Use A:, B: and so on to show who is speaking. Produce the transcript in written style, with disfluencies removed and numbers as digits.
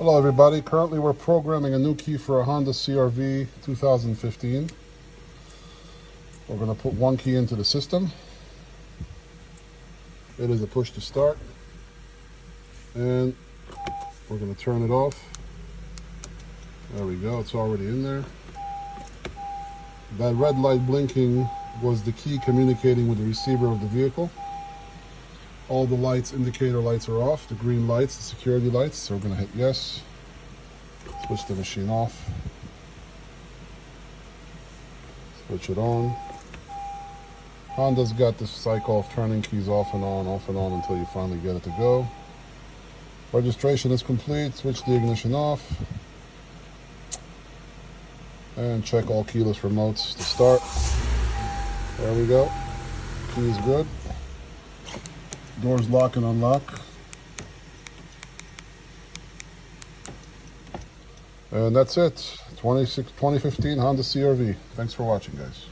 A: Hello everybody, currently we're programming a new key for a Honda CR-V 2015. We're going to put one key into the system. It is a push to start. And we're going to turn it off. There we go, it's already in there. That red light blinking was the key communicating with the receiver of the vehicle. All the lights, indicator lights are off. The green lights, the security lights. So we're going to hit yes. Switch the machine off. Switch it on. Honda's got this cycle of turning keys off and on until you finally get it to go. Registration is complete. Switch the ignition off. And check all keyless remotes to start. There we go. Key is good. Doors lock and unlock. And that's it. 2015 Honda CR-V. Thanks for watching, guys.